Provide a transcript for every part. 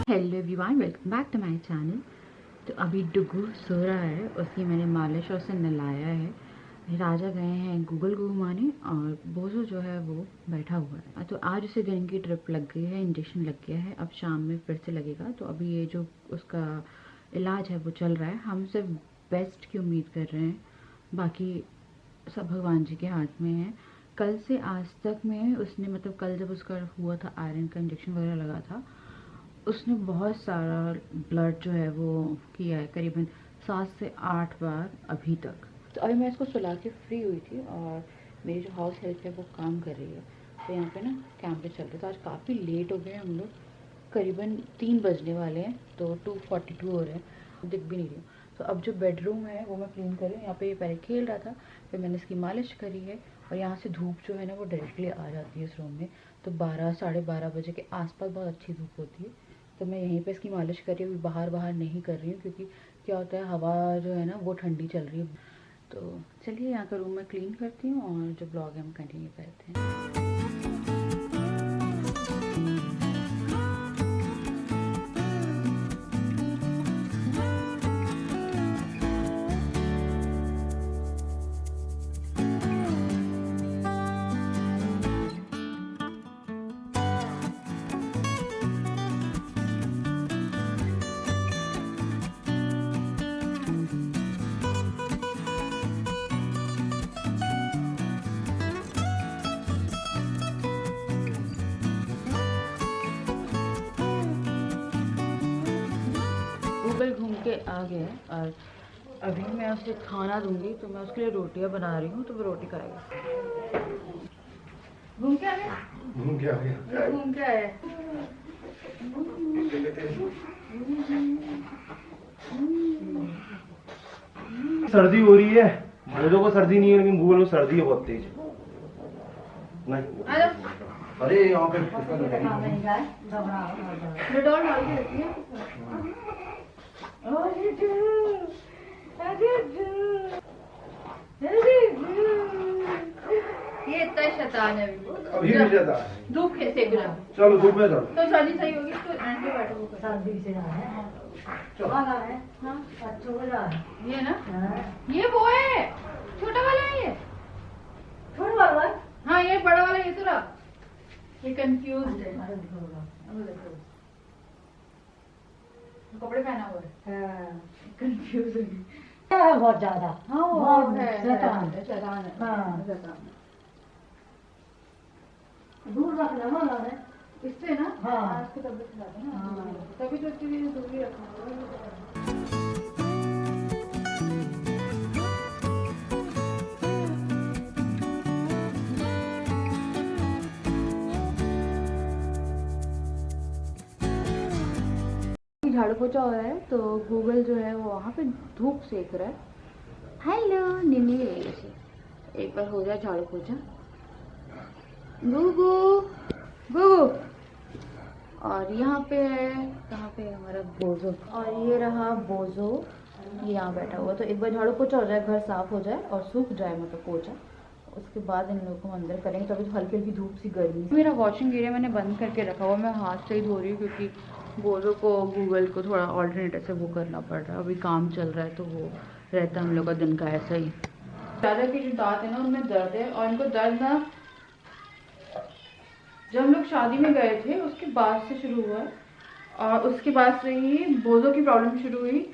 Hello everyone, welcome back to my channel. तो अभी डुगू सो रहा है, उसकी मैंने मालिश और उसे नहलाया है। राजा गए हैं गूगल को घुमाने और बोझो जो है वो बैठा हुआ है। तो आज उसे दिन की ट्रिप लग गई है, इंजेक्शन लग गया है, अब शाम में फिर से लगेगा। तो अभी ये जो उसका इलाज है वो चल रहा है। हम सिर्फ बेस्ट की उम्मीद कर रहे हैं, बाकी सब भगवान जी के हाथ में है। कल से आज तक में उसने मतलब कल जब उसका हुआ था आयरन का इंजेक्शन वगैरह लगा था, उसने बहुत सारा ब्लड जो है वो किया है, करीबन 7 से 8 बार अभी तक। तो अभी मैं इसको सुला के फ्री हुई थी और मेरी जो हाउस हेल्प है वो काम कर रही है। तो यहाँ पे ना कैंप पे चल रहे, तो आज काफ़ी लेट हो गए हम लोग, करीबन 3 बजने वाले हैं। तो 2:42 हो रहे हैं, दिख भी नहीं रही हूँ। तो अब जो बेडरूम है वो मैं क्लीन कर रही हूँ। यहाँ पे ये पहले खेल रहा था, फिर मैंने इसकी मालिश करी है और यहाँ से धूप जो है ना वो डायरेक्टली आ जाती है इस रूम में। तो 12 साढ़े 12 बजे के आसपास बहुत अच्छी धूप होती है। तो मैं यहीं पे इसकी मालिश कर रही हूँ, बाहर बाहर नहीं कर रही हूँ, क्योंकि क्या होता है हवा जो है ना वो ठंडी चल रही है। तो चलिए यहाँ का रूम मैं क्लीन करती हूँ और जो ब्लॉग है हम कंटिन्यू करते हैं। गूगल घूम के आ गया और अभी मैं उसे खाना दूंगी। तो मैं उसके लिए रोटियां बना रही हूँ, तो वो रोटी खाएगा। घूम के आ गया, घूम के आ गया, घूम के आया। सर्दी हो रही है, मेरे को सर्दी नहीं है, लेकिन गूगल में सर्दी है बहुत तेज। नहीं अरे यहाँ पे ये इतना शैतान है अभी भी ज्यादा है। धूप सेक रहा। चलो धूप में चलो। तो शादी सही होगी तो एंड पे बैठो वो सर्दी से है। चलो। है हाँ अच्छा हो रहा है ये ना, हाँ। ये वो है छोटा वाला है ये, छोड़ वाला हाँ ये बड़ा वाला ये तो रहा, ये कंफ्यूज है। अरे देखो अब देखो कपड़े पहना हुआ है, हाँ कंफ्यूज है। बहुत ज्यादा हाँ वो बहुत है शैतान शैतान है, हाँ। शैतान दूर रखना ना है है। इससे ना हाँ। आज की तबीयत खराब है ना, हाँ। तभी तो इसके लिए दूर ही रखना होगा। झाड़ू पोछा हो रहा है, तो गूगल जो है वो वहाँ पे धूप सेक रहा है। हेलो निमी, एक बार हो जाए झाड़ू पोछा। गुगू गुगू। और यहाँ पे है, कहाँ पे है हमारा बोझो, और ये रहा बोझो, ये यहाँ बैठा हुआ। तो एक बार झाड़ू पोछा हो जाए, घर साफ हो जाए और सूख जाए मतलब पोछा, उसके बाद इन लोगों को अंदर करेंगे। तो अभी हल्की हल्की धूप सी गर्मी। मेरा वॉशिंग एरिया मैंने बंद करके रखा हुआ, मैं हाथ से ही धो रही हूँ, क्योंकि बोझो को गूगल को थोड़ा ऑल्टरनेटर से वो करना पड़ रहा है। अभी काम चल रहा है तो वो रहता है हम लोग का दिन का ऐसा ही। दादा की जो दांत है ना उनमें दर्द है, और इनको दर्द ना जब हम लोग शादी में गए थे उसके बाद से शुरू हुआ है, और उसके बाद से ही बोझों की प्रॉब्लम शुरू हुई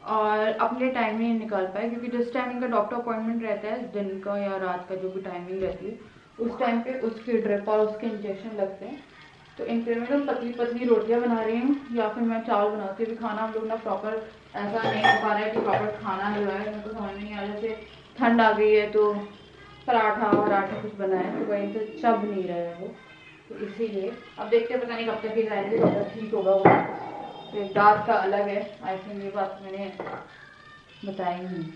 और अपने टाइम नहीं निकाल पाए, क्योंकि जिस टाइम इनका डॉक्टर अपॉइंटमेंट रहता है दिन का या रात का जो भी टाइमिंग रहती है, उस टाइम पे उसकी ड्रिप और उसके इंजेक्शन लगते हैं। तो इनके लिए मैं पतली पतली रोटियां बना रही हूँ या फिर मैं चावल बनाती हूँ। खाना हम लोग ना प्रॉपर ऐसा नहीं हो पा रहा है कि प्रॉपर खाना जो है मेरे को समझ नहीं आ रहा। जैसे ठंड आ गई है तो पराठा वराठा कुछ बनाए तो वहीं से चब नहीं रहा है वो, तो इसीलिए अब देखते हैं, पता नहीं कब तक ये जाएंगे, कब तक ठीक होगा वो। तो दांत का अलग है, आई थिंक ये बात मैंने बताई नहीं।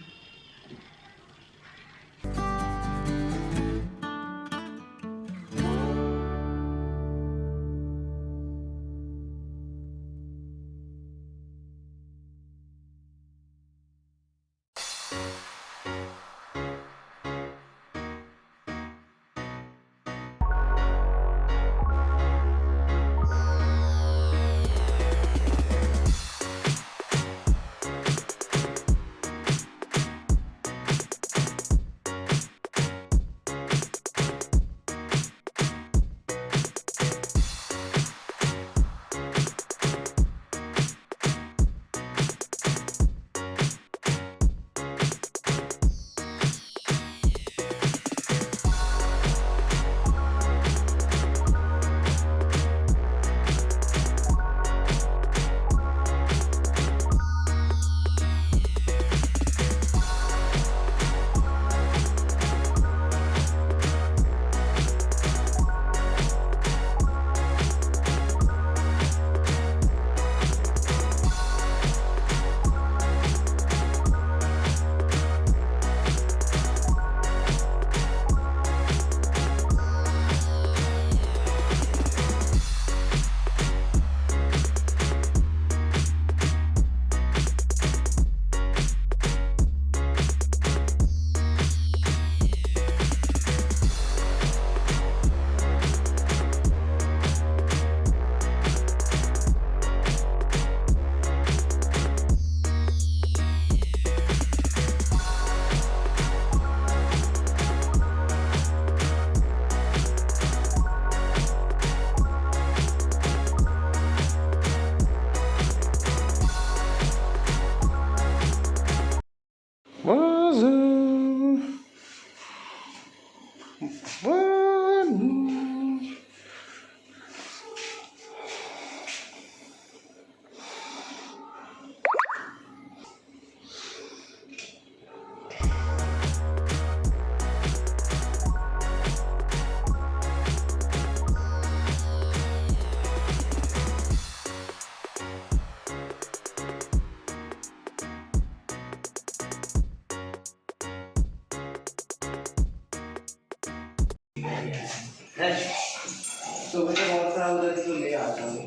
सुबह से बहुत खराब होता है तो ले आता हूँ।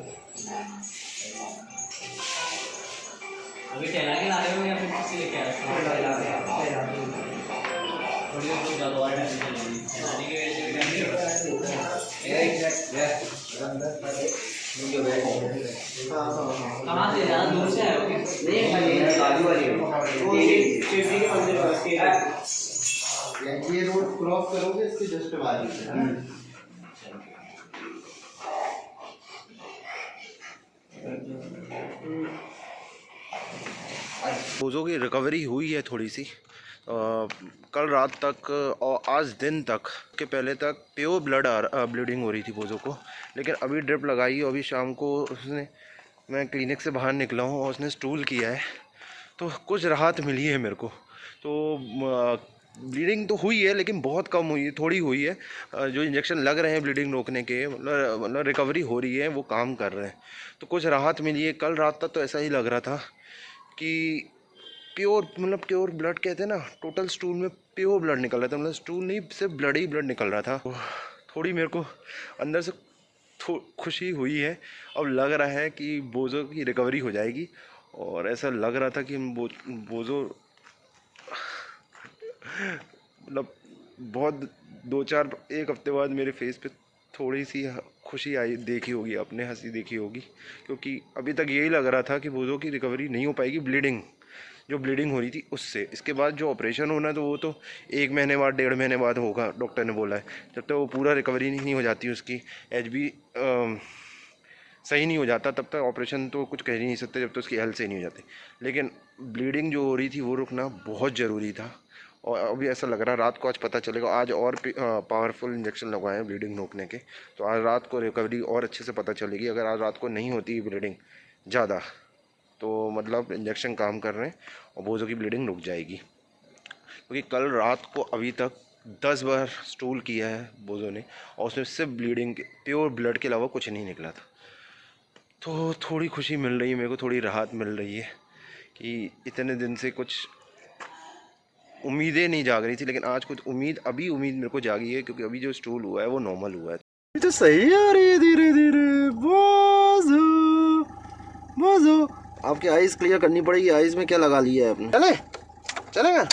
अभी टहला के ला रहे हो या फिर किसी लेके आए हो? थोड़ी देर तो ज़्यादा और टाइम चलेगी टहलाने की वजह से कहाँ से ज़्यादा दूर से आए हो क्या? ये रोड क्रॉस करोगे इसके जस्ट बाजू से। बोझों की रिकवरी हुई है थोड़ी सी। कल रात तक और आज दिन तक के पहले तक प्योर ब्लीडिंग हो रही थी बोझों को, लेकिन अभी ड्रिप लगाई और अभी शाम को उसने, मैं क्लिनिक से बाहर निकला हूँ और उसने स्टूल किया है तो कुछ राहत मिली है मेरे को। तो ब्लीडिंग तो हुई है लेकिन बहुत कम हुई है, थोड़ी हुई है। जो इंजेक्शन लग रहे हैं ब्लीडिंग रोकने के, मतलब रिकवरी हो रही है, वो काम कर रहे हैं तो कुछ राहत मिली है। कल रात तक तो ऐसा ही लग रहा था कि प्योर ब्लड कहते हैं ना, टोटल स्टूल में प्योर ब्लड निकल रहा था, मतलब स्टूल नहीं सिर्फ ब्लड ही ब्लड निकल रहा था। थोड़ी मेरे को अंदर से खुशी हुई है। अब लग रहा है कि बोझों की रिकवरी हो जाएगी और ऐसा लग रहा था कि बोझों मतलब बहुत 1 हफ्ते बाद मेरे फेस पे थोड़ी सी खुशी आई देखी होगी आपने, हंसी देखी होगी, क्योंकि अभी तक यही लग रहा था कि बोझों की रिकवरी नहीं हो पाएगी जो ब्लीडिंग हो रही थी उससे। इसके बाद जो ऑपरेशन होना है तो वो तो 1 महीने बाद 1.5 महीने बाद होगा, डॉक्टर ने बोला है। जब तक वो पूरा रिकवरी नहीं हो जाती, उसकी HB सही नहीं हो जाता, तब तक ऑपरेशन तो कुछ कह ही नहीं सकते, जब तक उसकी हेल्थ सही नहीं हो जाती। लेकिन ब्लीडिंग जो हो रही थी वो रुकना बहुत ज़रूरी था और अभी ऐसा लग रहा है रात को आज पता चलेगा। आज और पावरफुल इंजेक्शन लगवाए हैं ब्लीडिंग रोकने के, तो आज रात को रिकवरी और अच्छे से पता चलेगी। अगर आज रात को नहीं होती ब्लीडिंग ज़्यादा तो मतलब इंजेक्शन काम कर रहे हैं और बोझों की ब्लीडिंग रुक जाएगी। क्योंकि कल रात को अभी तक 10 बार स्टूल किया है बोझों ने और उसमें सिर्फ ब्लीडिंग प्योर ब्लड के अलावा कुछ नहीं निकला था। तो थोड़ी खुशी मिल रही है मेरे को, थोड़ी राहत मिल रही है कि इतने दिन से कुछ उम्मीदें नहीं जाग रही थी, लेकिन आज कुछ अभी उम्मीद मेरे को जागी है, क्योंकि अभी जो स्टूल हुआ है वो नॉर्मल हुआ है। तो सही आ रही है धीरे धीरे। बोझो आपकी आइज क्लियर करनी पड़ेगी। आइज में क्या लगा लिया है आपने? चलेगा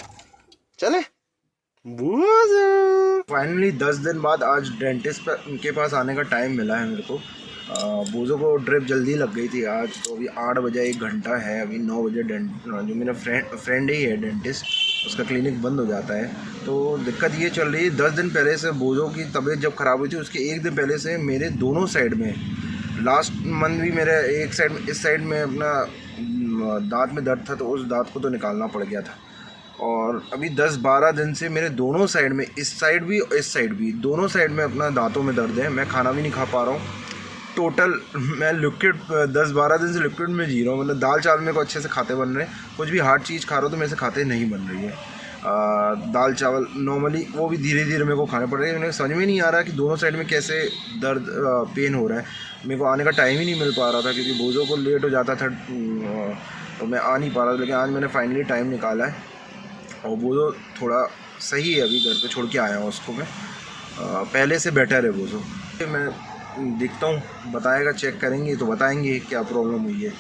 चले। फाइनली 10 दिन बाद आज डेंटिस्ट के पास आने का टाइम मिला है मेरे को। बोझों को ड्रिप जल्दी लग गई थी आज, तो अभी 8 बजे 1 घंटा है, अभी 9 बजे जो मेरा फ्रेंड ही है डेंटिस्ट, उसका क्लिनिक बंद हो जाता है। तो दिक्कत ये चल रही है, 10 दिन पहले से बोझों की तबीयत जब ख़राब हुई थी उसके 1 दिन पहले से मेरे दोनों साइड में, लास्ट मंथ भी मेरे एक साइड में, इस साइड में अपना दांत में दर्द था तो उस दांत को तो निकालना पड़ गया था। और अभी 10-12 दिन से मेरे दोनों साइड में, इस साइड भी और इस साइड भी, दोनों साइड में अपना दांतों में दर्द है। मैं खाना भी नहीं खा पा रहा हूँ। टोटल मैं लिक्विड 10-12 दिन से लिक्विड में जी रहा हूँ, मतलब दाल चावल मेरे को अच्छे से खाते बन रहे हैं। कुछ भी हार्ड चीज़ खा रहा हूँ तो मेरे से खाते नहीं बन रही है। दाल चावल नॉर्मली वो भी धीरे धीरे मेरे को खाने पड़ रहे हैं। मेरे समझ में नहीं आ रहा कि दोनों साइड में कैसे दर्द पेन हो रहा है। मेरे को आने का टाइम ही नहीं मिल पा रहा था क्योंकि बोझों को लेट हो जाता था तो मैं आ नहीं पा रहा था। लेकिन आज मैंने फाइनली टाइम निकाला है और बोझो थोड़ा सही है। अभी घर पे छोड़ के आया हूँ उसको मैं, पहले से बेटर है बोझो। मैं देखता हूँ, बताएगा, चेक करेंगे तो बताएंगे क्या प्रॉब्लम हुई है।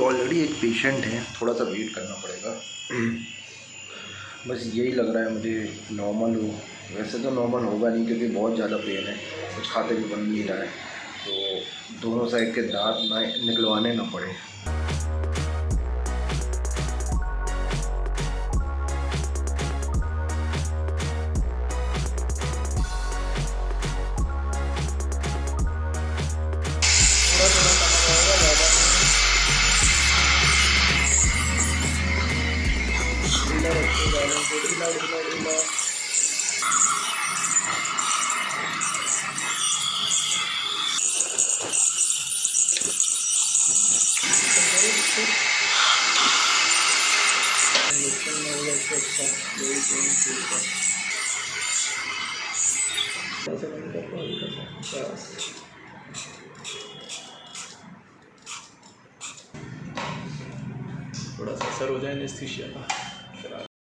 ऑलरेडी एक पेशेंट है, थोड़ा सा वेट करना पड़ेगा। बस यही लग रहा है मुझे नॉर्मल हो। वैसे तो नॉर्मल होगा नहीं क्योंकि बहुत ज़्यादा पेन है, कुछ खाते भी बन नहीं रहा है, तो दोनों साइड के दांत निकलवाने ना पड़े। थोड़ा सा असर हो जाए एनेस्थीसिया का।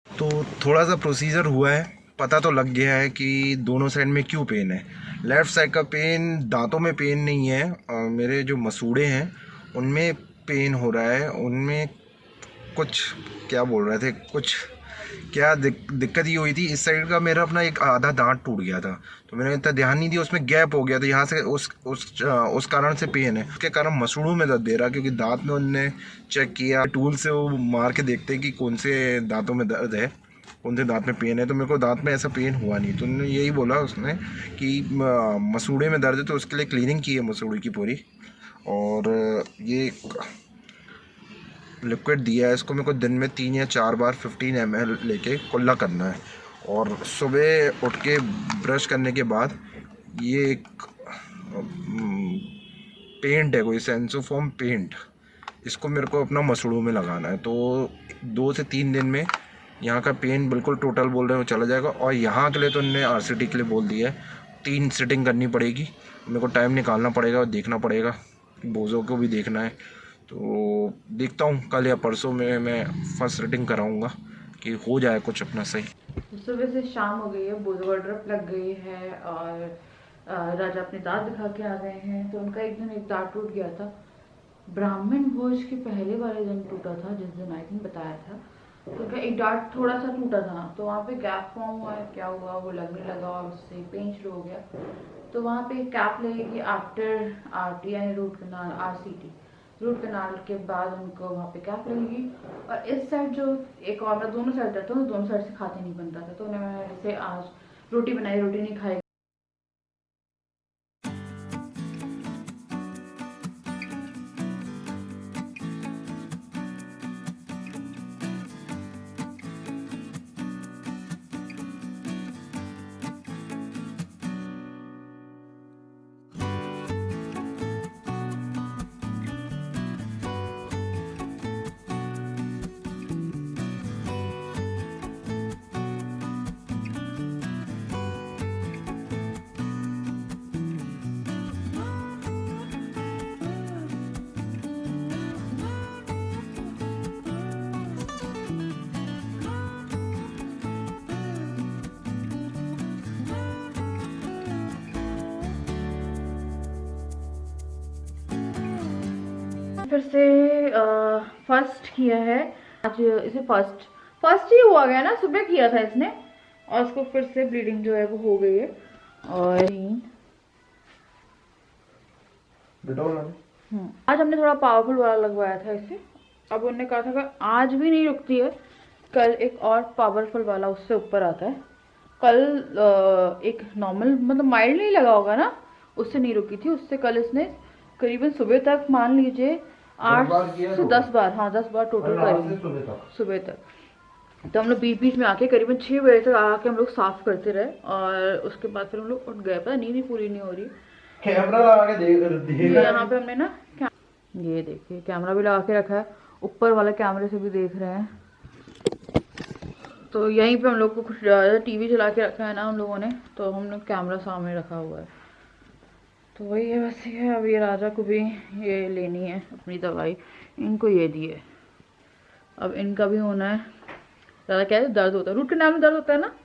तो थोड़ा सा प्रोसीजर हुआ है, पता तो लग गया है कि दोनों साइड में क्यों पेन है। लेफ़्ट साइड का पेन, दांतों में पेन नहीं है, और मेरे जो मसूड़े हैं उनमें पेन हो रहा है। उनमें कुछ क्या बोल रहे थे, कुछ क्या दिक्कत ये हुई थी, इस साइड का मेरा अपना एक आधा दांत टूट गया था, तो मैंने इतना ध्यान नहीं दिया, उसमें गैप हो गया था, यहाँ से उस कारण से पेन है। उसके कारण मसूड़ों में दर्द दे रहा, क्योंकि दांत में उनने चेक किया, टूल से वो मार के देखते हैं कि कौन से दांतों में दर्द है, कौन से दांत में पेन है। तो मेरे को दांत में ऐसा पेन हुआ नहीं, तो उन्होंने यही बोला उसने कि मसूड़े में दर्द है, तो उसके लिए क्लीनिंग की है मसूड़े की पूरी, और ये लिक्विड दिया है इसको। मेरे को दिन में 3 या 4 बार 15 ml लेके कुल्ला करना है, और सुबह उठ के ब्रश करने के बाद ये एक पेंट है, कोई सेंसोफॉर्म पेंट, इसको मेरे को अपना मसूड़ों में लगाना है। तो 2 से 3 दिन में यहाँ का पेन बिल्कुल टोटल बोल रहे हैं वो चला जाएगा। और यहाँ के लिए तो उन्होंने RCT के लिए बोल दिया है, 3 सिटिंग करनी पड़ेगी, मेरे को टाइम निकालना पड़ेगा और देखना पड़ेगा, बोझों को भी देखना है। तो देखता हूँ कल या परसों में मैं फर्स्ट सिटिंग कराऊँगा कि हो जाए कुछ अपना सही। सुबह से शाम हो गई है, बोझों का ड्रिप लग गई है, और राजा अपने दांत दिखा के आ गए हैं। तो उनका एक दिन एक दांत टूट गया था, ब्राह्मण भोज के पहले वाले दिन टूटा था, जिस दिन आई थिंक बताया था। तो उनका एक दांत थोड़ा सा टूटा था, तो वहाँ पे गैप फॉर्म हुआ है, क्या हुआ वो लगने लगा और उससे पेन शुरू हो गया। तो वहाँ पे कैप लगेगी आफ्टर RT यानी root canal, RCT root canal के बाद उनको वहाँ पे कैप लगेगी। और इस साइड जो एक और मैं दोनों साइड रहता हूँ, दोनों साइड से खाते नहीं बनता था, तो उन्हें मैंने जैसे आज रोटी बनाई, रोटी नहीं खाई। फिर से फर्स्ट किया है आज, इसे फर्स्ट ही हुआ गया ना, सुबह किया था इसने, और उसको फिर से ब्लीडिंग जो है वो हो गई है। और आज हमने थोड़ा पावरफुल वाला लगवाया था इसे। अब उन्होंने कहा था कि आज भी नहीं रुकती है, कल एक और पावरफुल वाला उससे ऊपर आता है। कल एक नॉर्मल मतलब माइल्ड नहीं लगा होगा ना, उससे नहीं रुकी थी, उससे कल इसने करीबन सुबह तक मान लीजिए 8 से 10 बार, हाँ 10 बार टोटल करेंगे सुबह तक। तो हम लोग बीच बीच में आके करीबन 6 बजे तक आके हम लोग साफ करते रहे, और उसके बाद फिर हम लोग उठ गए। पता नींद ही पूरी नहीं हो रही। कैमरा लगा के देख यहाँ पे हमने ना ये देखिए कैमरा भी लगा के रखा है, ऊपर वाले कैमरे से भी देख रहे हैं। तो यहीं पे हम लोग को कुछ TV चला के रखा है ना हम लोगों ने, तो हम लोग कैमरा सामने रखा हुआ है। तो वही है बस। ये अब ये राजा को भी ये लेनी है अपनी दवाई, इनको ये दी है, अब इनका भी होना है। राजा क्या है, दर्द होता है, रूट कनाल में दर्द होता है ना।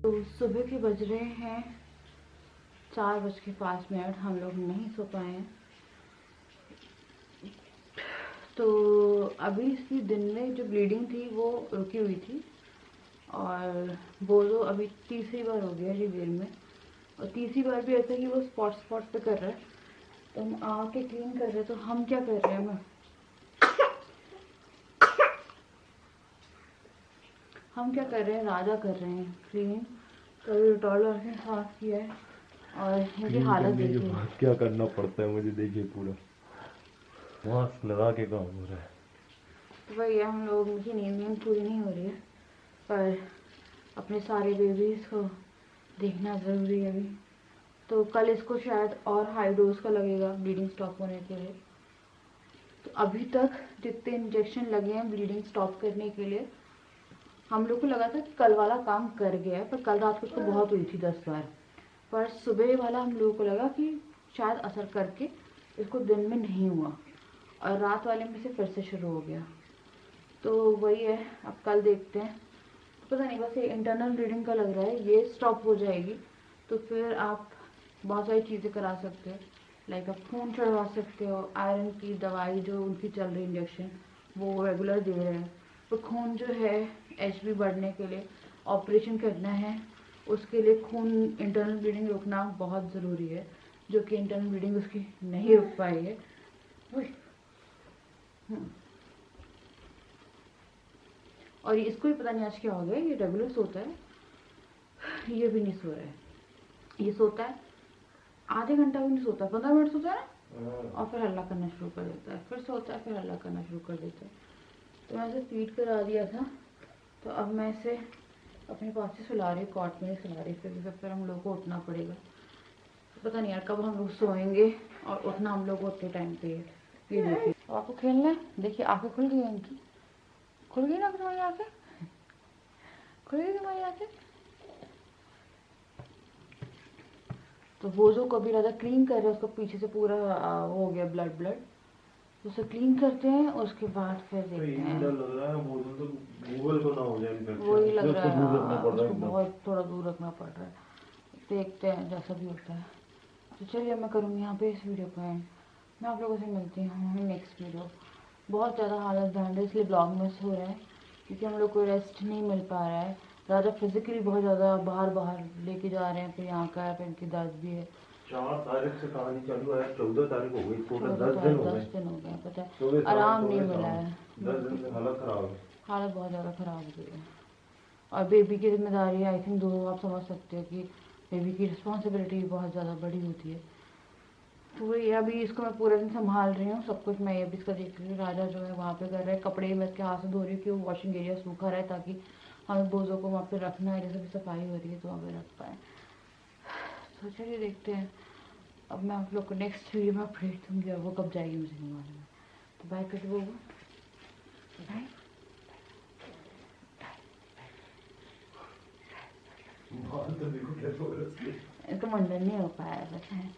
तो सुबह के बज रहे हैं 4:05। हम लोग नहीं सो पाए हैं। तो अभी इसकी दिन में जो ब्लीडिंग थी वो रुकी हुई थी, और बोलो अभी तीसरी बार हो गया जी दिन में। और तीसरी बार भी ऐसा कि वो स्पॉट पे कर रहा है, तो हम आके क्लीन कर रहे हैं। तो हम क्या कर रहे हैं, हम क्या कर रहे हैं, राजा कर रहे हैं क्लीन। तो टॉयलेट से साफ किया है और इनकी हालत देखिए। क्या करना पड़ता है मुझे, देखिए पूरा मास्क लगा के काम हो रहा है। तो वही है, हम लोगों की नींद पूरी नहीं हो रही है, पर अपने सारे बेबीज़ को देखना ज़रूरी है अभी। तो कल इसको शायद और हाई डोज का लगेगा ब्लीडिंग स्टॉप होने के लिए। तो अभी तक जितने इंजेक्शन लगे हैं ब्लीडिंग स्टॉप करने के लिए, हम लोग को लगा था कि कल वाला काम कर गया है, पर कल रात को उसको बहुत हुई थी 10 बार। पर सुबह वाला हम लोगों को लगा कि शायद असर करके इसको दिन में नहीं हुआ, और रात वाले में से फिर से शुरू हो गया। तो वही है, अब कल देखते हैं। पता नहीं, बस ये इंटरनल ब्लीडिंग का लग रहा है, ये स्टॉप हो जाएगी तो फिर आप बहुत सारी चीज़ें करा सकते हो। लाइक आप खून चढ़वा सकते हो, आयरन की दवाई जो उनकी चल रही इंजेक्शन वो रेगुलर दे रहे हैं। तो खून जो है HB बढ़ने के लिए ऑपरेशन करना है, उसके लिए खून इंटरनल ब्लीडिंग रोकना बहुत ज़रूरी है, जो कि इंटरनल ब्लीडिंग उसकी नहीं रुक पाई है। और इसको भी पता नहीं आज क्या हो गया, ये रेगुलर सोता है, ये भी नहीं सो रहा है। ये सोता है आधे घंटा भी नहीं सोता, 15 मिनट सोता है ना, और फिर हल्ला करना शुरू कर देता है, फिर सोता है, फिर हल्ला करना शुरू कर देता है। तो मैं इसे फीड करा दिया था, तो अब मैं इसे अपने पास से सुला रही, कॉट में सुला रही, फिर हम लोग को उठना पड़ेगा। पता नहीं यार कब हम लोग सोएंगे और उठना हम लोग को उतने टाइम पे है। ये देखिए, अब आपको खेलना है, देखिए आँखें खुल गई इनकी, खुल गई ना तुम्हारी आँखें, खुल गई तुम्हारी आँखें। तो वो जो कभी राजा क्लीन कर रहे हैं, उसको पीछे से पूरा हो गया ब्लड, तो उसे क्लीन करते हैं, उसके बाद फिर देखते हैं। लग रहा है बोझों तो गूगल को ना हो जाए इन्फेक्शन, वही लग रहा है, दूर रखना पड़ रहा है उसको एकदम। बहुत थोड़ा दूर रखना पड़ रहा है। देखते हैं जैसा भी होता है। तो चलिए मैं करूँगी यहाँ पे इस वीडियो को एंड। मैं आप लोगों से मिलती हूँ नेक्स्ट वीडियो। बहुत ज़्यादा हालत बैंड है, इसलिए ब्लॉग मिस हो रहा है, क्योंकि हम लोग को रेस्ट नहीं मिल पा रहा है। राजा फिजिकली बहुत ज़्यादा बाहर लेके जा रहे हैं, फिर यहाँ का है, फिर इनकी दर्द भी है। 4 तारीख से कहानी चालू है, 14 तारीख हो गई, टोटल 10 दिन हो गए। 10 दिन हो गए, पता है, आराम नहीं मिला है। 10 दिन से हालत खराब है। हालत बहुत ज़्यादा ख़राब हो गई है। और बेबी की जिम्मेदारी आई थिंक 2, आप समझ सकते हो कि बेबी की रिस्पॉन्सिबिलिटी बहुत ज़्यादा बड़ी होती है। तो वही अभी इसको मैं पूरा दिन संभाल रही हूँ, सब कुछ मैं ये भी इसका देख रही हूँ। राजा जो है वहाँ पे कर रहा है, कपड़े मैं इसके हाथ से धो रही हूँ कि वो वॉशिंग एरिया सूखा रहे, ताकि हमें बोझों को वहाँ पे रखना है, जैसे भी सफाई हो रही है तो वहाँ पे रख पाए। तो चलिए देखते हैं, अब मैं आप लोग को नेक्स्ट वीडियो में अपडेट दूँगी, और वो कब जाएगी मुझे नहीं मालूम है। तो बाय कर दो, बाय। बाल तो देखो कैसे हो रहे हैं। इनको मंडन नहीं हो पाया बस है।